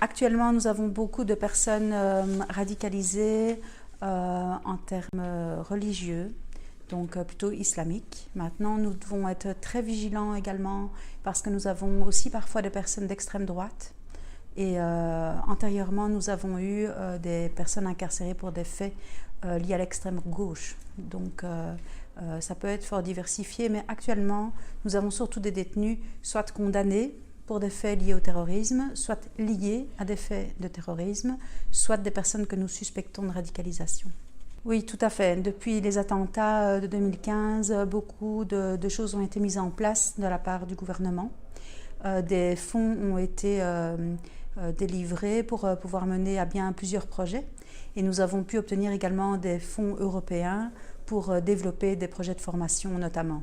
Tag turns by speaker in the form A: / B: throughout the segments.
A: Actuellement, nous avons beaucoup de personnes radicalisées en termes religieux, donc plutôt islamiques. Maintenant, nous devons être très vigilants également parce que nous avons aussi parfois des personnes d'extrême droite. Et antérieurement, nous avons eu des personnes incarcérées pour des faits liés à l'extrême gauche. Donc, ça peut être fort diversifié, mais actuellement, nous avons surtout des détenus soit condamnés pour des faits liés au terrorisme, soit liés à des faits de terrorisme, soit des personnes que nous suspectons de radicalisation. Oui, tout à fait. Depuis les attentats de 2015, beaucoup de choses ont été mises en place de la part du gouvernement. Des fonds ont été délivrés pour pouvoir mener à bien plusieurs projets. Et nous avons pu obtenir également des fonds européens pour développer des projets de formation notamment.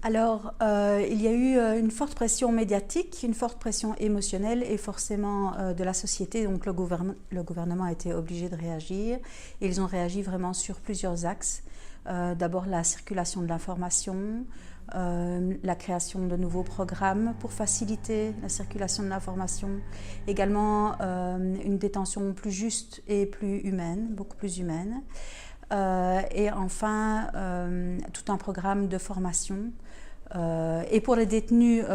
A: Alors, il y a eu une forte pression médiatique, une forte pression émotionnelle et forcément de la société. Donc le gouvernement a été obligé de réagir. Et ils ont réagi vraiment sur plusieurs axes. D'abord la circulation de l'information, la création de nouveaux programmes pour faciliter la circulation de l'information, également une détention plus juste et plus humaine, beaucoup plus humaine. Et enfin, tout un programme de formation. Et pour les détenus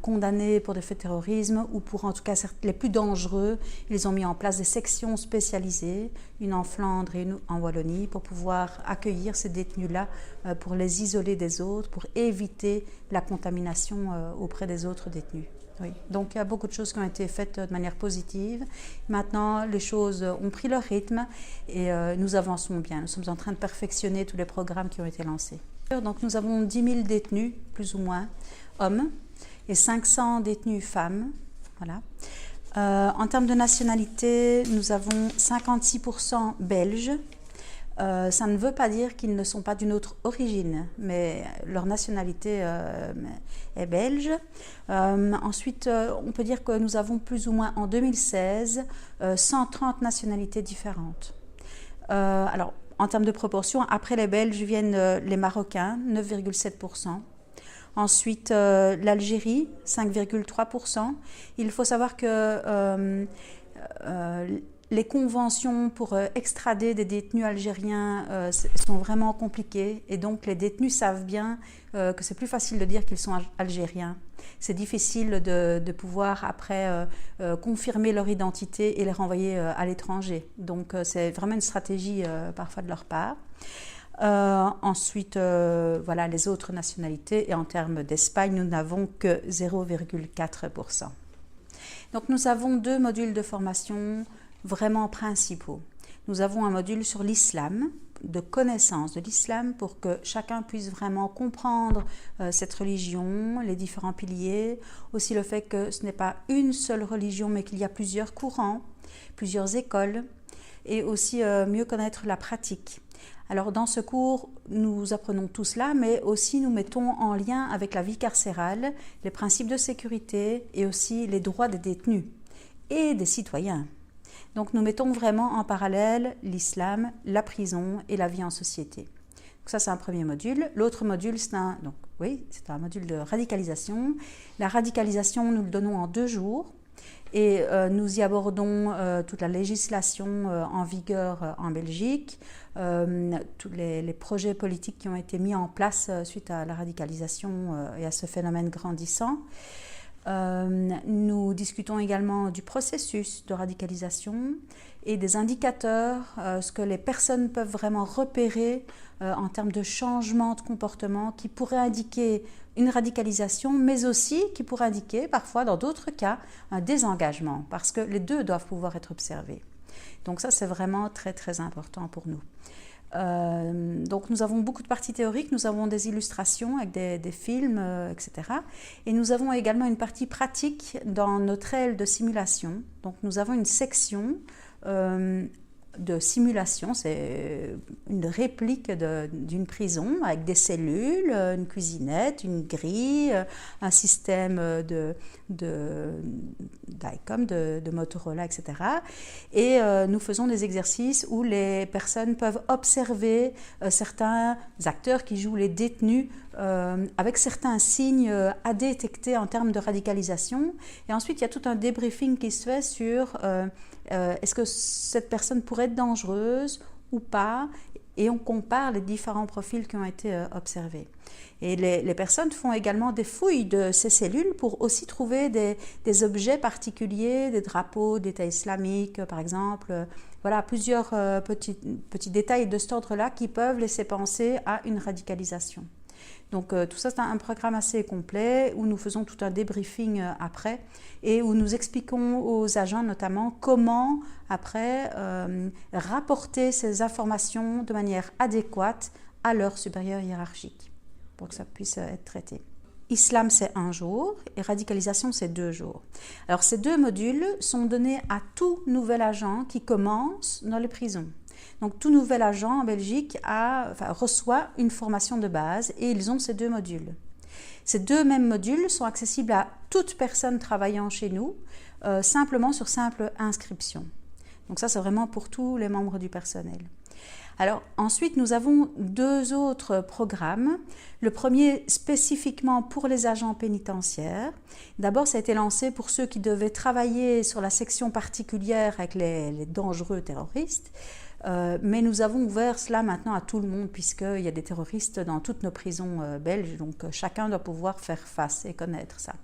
A: condamnés pour des faits de terrorisme ou pour en tout cas les plus dangereux, ils ont mis en place des sections spécialisées, une en Flandre et une en Wallonie, pour pouvoir accueillir ces détenus-là, pour les isoler des autres, pour éviter la contamination auprès des autres détenus. Oui. Donc il y a beaucoup de choses qui ont été faites de manière positive. Maintenant, les choses ont pris leur rythme et nous avançons bien. Nous sommes en train de perfectionner tous les programmes qui ont été lancés. Donc nous avons 10 000 détenus, plus ou moins, hommes, et 500 détenus femmes. Voilà. En termes de nationalité, nous avons 56% belges. Ça ne veut pas dire qu'ils ne sont pas d'une autre origine, mais leur nationalité est belge. Ensuite, on peut dire que nous avons plus ou moins en 2016 130 nationalités différentes. Alors, en termes de proportion, après les Belges viennent les Marocains, 9,7%. Ensuite, l'Algérie, 5,3%. Il faut savoir que les conventions pour extrader des détenus algériens sont vraiment compliquées et donc les détenus savent bien que c'est plus facile de dire qu'ils sont algériens. C'est difficile de pouvoir après confirmer leur identité et les renvoyer à l'étranger. Donc c'est vraiment une stratégie parfois de leur part. Ensuite, voilà les autres nationalités et en termes d'Espagne, nous n'avons que 0,4%. Donc nous avons 2 modules de formation vraiment principaux. Nous avons un module sur l'islam, de connaissance de l'islam pour que chacun puisse vraiment comprendre cette religion, les différents piliers, aussi le fait que ce n'est pas une seule religion mais qu'il y a plusieurs courants, plusieurs écoles et aussi mieux connaître la pratique. Alors dans ce cours, nous apprenons tout cela, mais aussi nous mettons en lien avec la vie carcérale, les principes de sécurité et aussi les droits des détenus et des citoyens. Donc nous mettons vraiment en parallèle l'islam, la prison et la vie en société. Donc ça c'est un premier module. L'autre module c'est un module de radicalisation. La radicalisation nous le donnons en 2 jours et nous y abordons toute la législation en vigueur en Belgique, tous les projets politiques qui ont été mis en place suite à la radicalisation et à ce phénomène grandissant. Nous discutons également du processus de radicalisation et des indicateurs, ce que les personnes peuvent vraiment repérer en termes de changement de comportement qui pourrait indiquer une radicalisation, mais aussi qui pourrait indiquer parfois dans d'autres cas un désengagement, parce que les deux doivent pouvoir être observés. Donc ça c'est vraiment très très important pour nous. Donc nous avons beaucoup de parties théoriques, nous avons des illustrations avec des films, etc. Et nous avons également une partie pratique dans notre aile de simulation. Donc nous avons une section de simulation, c'est une réplique d'une prison avec des cellules, une cuisinette, une grille, un système d'ICOM, de Motorola, etc. Et nous faisons des exercices où les personnes peuvent observer certains acteurs qui jouent les détenus avec certains signes à détecter en termes de radicalisation. Et ensuite, il y a tout un débriefing qui se fait sur est-ce que cette personne pourrait être dangereuse ou pas, et on compare les différents profils qui ont été observés. Et les personnes font également des fouilles de ces cellules pour aussi trouver des objets particuliers, des drapeaux d'État islamique par exemple, voilà, plusieurs petits détails de cet ordre-là qui peuvent laisser penser à une radicalisation. Donc tout ça, c'est un programme assez complet où nous faisons tout un débriefing après et où nous expliquons aux agents notamment comment après rapporter ces informations de manière adéquate à leur supérieur hiérarchique pour que ça puisse être traité. Islam, c'est 1 jour et radicalisation, c'est 2 jours. Alors ces 2 modules sont donnés à tout nouvel agent qui commence dans les prisons. Donc tout nouvel agent en Belgique reçoit une formation de base et ils ont ces 2 modules. Ces 2 mêmes modules sont accessibles à toute personne travaillant chez nous, simplement sur simple inscription. Donc ça, c'est vraiment pour tous les membres du personnel. Alors ensuite, nous avons 2 autres programmes. Le premier spécifiquement pour les agents pénitentiaires. D'abord, ça a été lancé pour ceux qui devaient travailler sur la section particulière avec les dangereux terroristes. Mais nous avons ouvert cela maintenant à tout le monde puisqu'il y a des terroristes dans toutes nos prisons belges, donc chacun doit pouvoir faire face et connaître ça.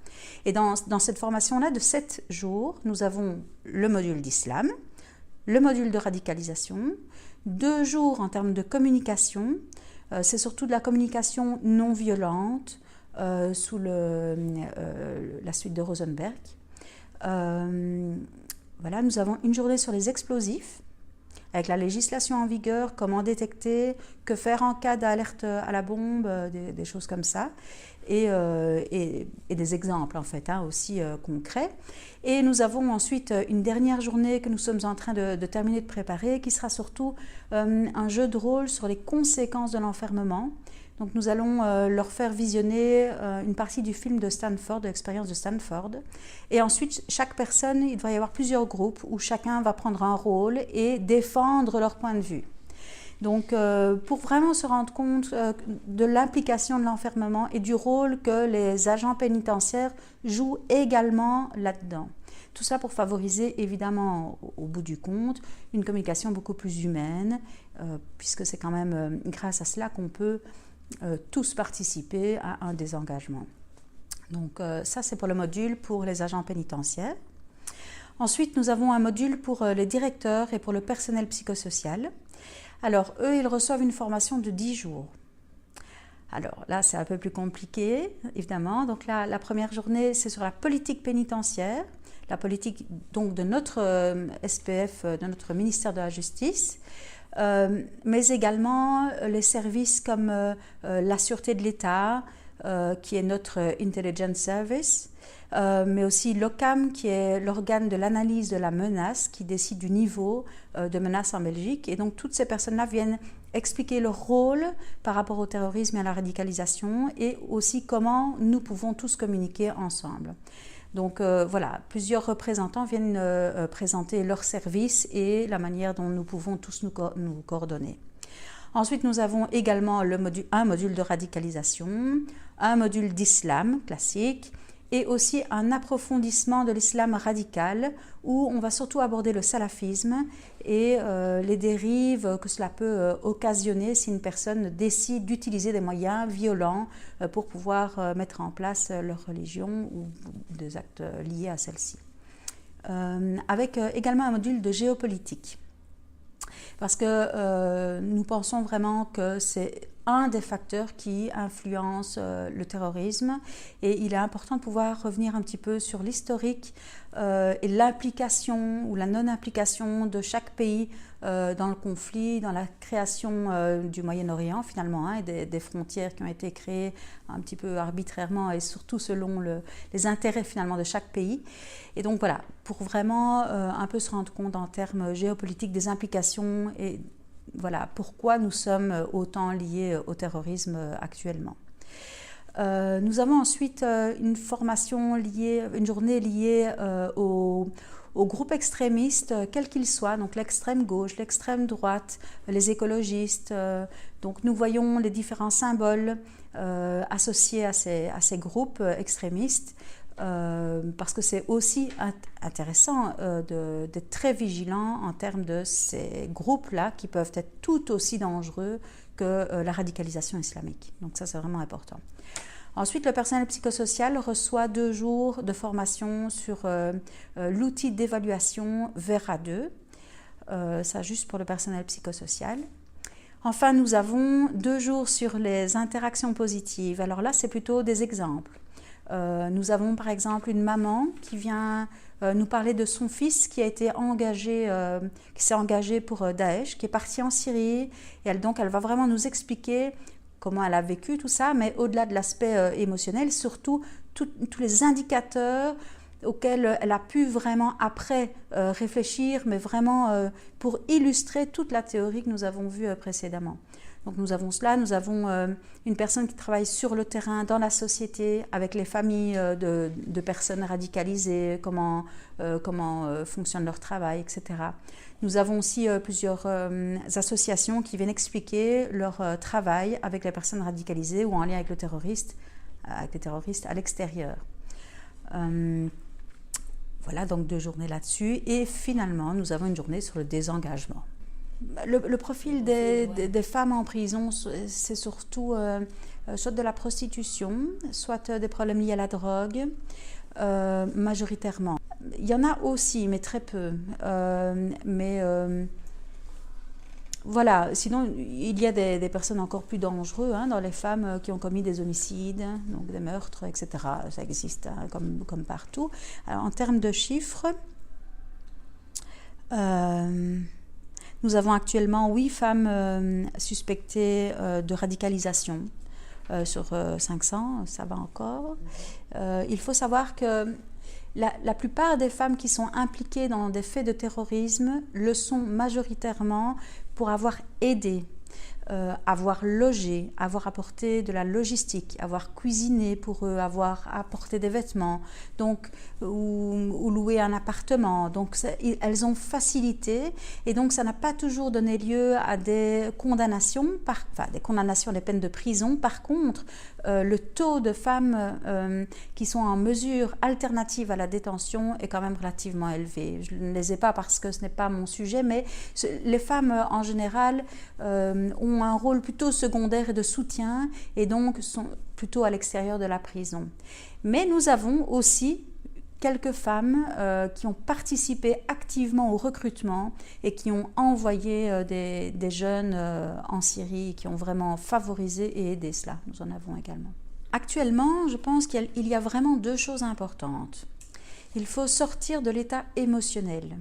A: Et dans cette formation-là de 7 jours, nous avons le module d'islam, le module de radicalisation, 2 jours en termes de communication, c'est surtout de la communication non violente sous la suite de Rosenberg. Voilà, nous avons une journée sur les explosifs, avec la législation en vigueur, comment détecter, que faire en cas d'alerte à la bombe, des choses comme ça, et des exemples en fait aussi concrets. Et nous avons ensuite une dernière journée que nous sommes en train de terminer de préparer, qui sera surtout un jeu de rôle sur les conséquences de l'enfermement. Donc nous allons leur faire visionner une partie du film de Stanford, de l'expérience de Stanford. Et ensuite, chaque personne, il va y avoir plusieurs groupes où chacun va prendre un rôle et défendre leur point de vue. Donc pour vraiment se rendre compte de l'implication de l'enfermement et du rôle que les agents pénitentiaires jouent également là-dedans. Tout ça pour favoriser évidemment au bout du compte une communication beaucoup plus humaine, puisque c'est quand même grâce à cela qu'on peut tous participer à un désengagement. Donc ça, c'est pour le module pour les agents pénitentiaires. Ensuite, nous avons un module pour les directeurs et pour le personnel psychosocial. Alors, eux, ils reçoivent une formation de 10 jours. Alors là, c'est un peu plus compliqué, évidemment. Donc là, la première journée, c'est sur la politique pénitentiaire, la politique donc de notre SPF, de notre ministère de la Justice, mais également les services comme la Sûreté de l'État, qui est notre Intelligence Service, mais aussi l'OCAM, qui est l'organe de l'analyse de la menace, qui décide du niveau de menace en Belgique. Et donc toutes ces personnes-là viennent expliquer leur rôle par rapport au terrorisme et à la radicalisation, et aussi comment nous pouvons tous communiquer ensemble. Donc voilà, plusieurs représentants viennent présenter leurs services et la manière dont nous pouvons tous nous coordonner. Ensuite, nous avons également un module de radicalisation, un module d'islam classique et aussi un approfondissement de l'islam radical où on va surtout aborder le salafisme et les dérives que cela peut occasionner si une personne décide d'utiliser des moyens violents pour pouvoir mettre en place leur religion ou des actes liés à celle-ci. Avec également un module de géopolitique. Parce que nous pensons vraiment que c'est un des facteurs qui influence le terrorisme et il est important de pouvoir revenir un petit peu sur l'historique et l'implication ou la non-implication de chaque pays dans le conflit, dans la création du Moyen-Orient finalement, et des frontières qui ont été créées un petit peu arbitrairement et surtout selon les intérêts finalement de chaque pays. Et donc voilà, pour vraiment un peu se rendre compte en termes géopolitiques des implications et voilà pourquoi nous sommes autant liés au terrorisme actuellement. Nous avons ensuite une formation liée, une journée liée aux groupes extrémistes, quels qu'ils soient, donc l'extrême gauche, l'extrême droite, les écologistes. Donc nous voyons les différents symboles associés à ces groupes extrémistes, parce que c'est aussi intéressant d'être très vigilant en termes de ces groupes-là qui peuvent être tout aussi dangereux que la radicalisation islamique. Donc ça, c'est vraiment important. Ensuite, le personnel psychosocial reçoit 2 jours de formation sur l'outil d'évaluation VERA2, ça juste pour le personnel psychosocial. Enfin, nous avons 2 jours sur les interactions positives. Alors là, c'est plutôt des exemples. Nous avons par exemple une maman qui vient nous parler de son fils qui a été engagé, qui s'est engagé pour Daesh, qui est parti en Syrie. Et donc, elle va vraiment nous expliquer comment elle a vécu tout ça, mais au-delà de l'aspect émotionnel, surtout tous les indicateurs auxquels elle a pu vraiment après réfléchir, mais vraiment pour illustrer toute la théorie que nous avons vue précédemment. Donc nous avons cela, nous avons une personne qui travaille sur le terrain, dans la société, avec les familles de personnes radicalisées, comment fonctionne leur travail, etc. Nous avons aussi plusieurs associations qui viennent expliquer leur travail avec les personnes radicalisées ou en lien avec les terroristes à l'extérieur. Voilà, donc 2 journées là-dessus. Et finalement, nous avons une journée sur le désengagement. Le profil des femmes en prison, c'est surtout soit de la prostitution, soit des problèmes liés à la drogue, majoritairement. Il y en a aussi, mais très peu. Voilà, sinon il y a des personnes encore plus dangereuses dans les femmes qui ont commis des homicides, donc des meurtres, etc. Ça existe comme partout. Alors, en termes de chiffres, nous avons actuellement 8 femmes suspectées de radicalisation sur 500, ça va encore. Il faut savoir que la plupart des femmes qui sont impliquées dans des faits de terrorisme le sont majoritairement pour avoir aidé, avoir logé, avoir apporté de la logistique, avoir cuisiné pour eux, avoir apporté des vêtements, donc, ou loué un appartement. Donc elles ont facilité et donc ça n'a pas toujours donné lieu à des condamnations, des peines de prison. Par contre, le taux de femmes qui sont en mesure alternative à la détention est quand même relativement élevé. Je ne les ai pas parce que ce n'est pas mon sujet, mais les femmes en général ont un rôle plutôt secondaire et de soutien et donc sont plutôt à l'extérieur de la prison. Mais nous avons aussi quelques femmes qui ont participé activement au recrutement et qui ont envoyé des jeunes en Syrie, qui ont vraiment favorisé et aidé cela. Nous en avons également. Actuellement, je pense qu'il y a vraiment 2 choses importantes. Il faut sortir de l'état émotionnel.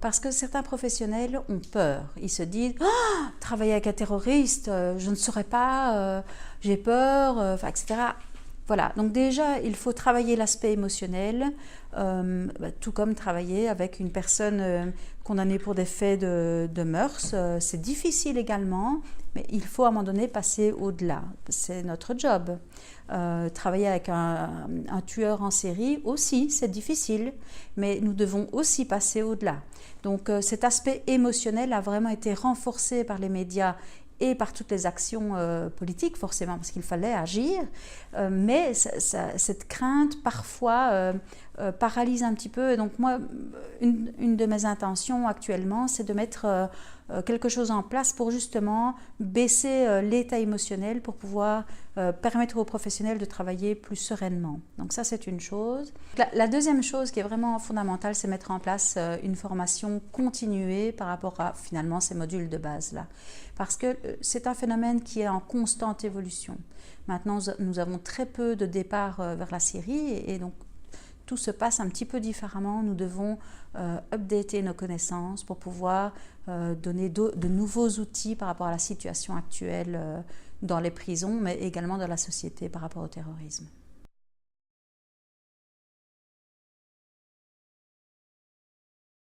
A: Parce que certains professionnels ont peur. Ils se disent « travailler avec un terroriste, je ne saurais pas, j'ai peur, etc. » Voilà, donc déjà, il faut travailler l'aspect émotionnel, tout comme travailler avec une personne condamnée pour des faits de mœurs. C'est difficile également, mais il faut à un moment donné passer au-delà. C'est notre job. Travailler avec un tueur en série aussi, c'est difficile, mais nous devons aussi passer au-delà. Donc cet aspect émotionnel a vraiment été renforcé par les médias et par toutes les actions politiques, forcément, parce qu'il fallait agir. Mais cette crainte, parfois, paralyse un petit peu. Et donc moi, une de mes intentions actuellement, c'est de mettre quelque chose en place pour justement baisser l'état émotionnel pour pouvoir permettre aux professionnels de travailler plus sereinement. Donc ça, c'est une chose. La deuxième chose qui est vraiment fondamentale, c'est mettre en place une formation continuée par rapport à finalement ces modules de base-là. Parce que c'est un phénomène qui est en constante évolution. Maintenant, nous avons très peu de départs vers la Syrie et donc tout se passe un petit peu différemment. Nous devons updater nos connaissances pour pouvoir donner de nouveaux outils par rapport à la situation actuelle dans les prisons, mais également dans la société par rapport au terrorisme.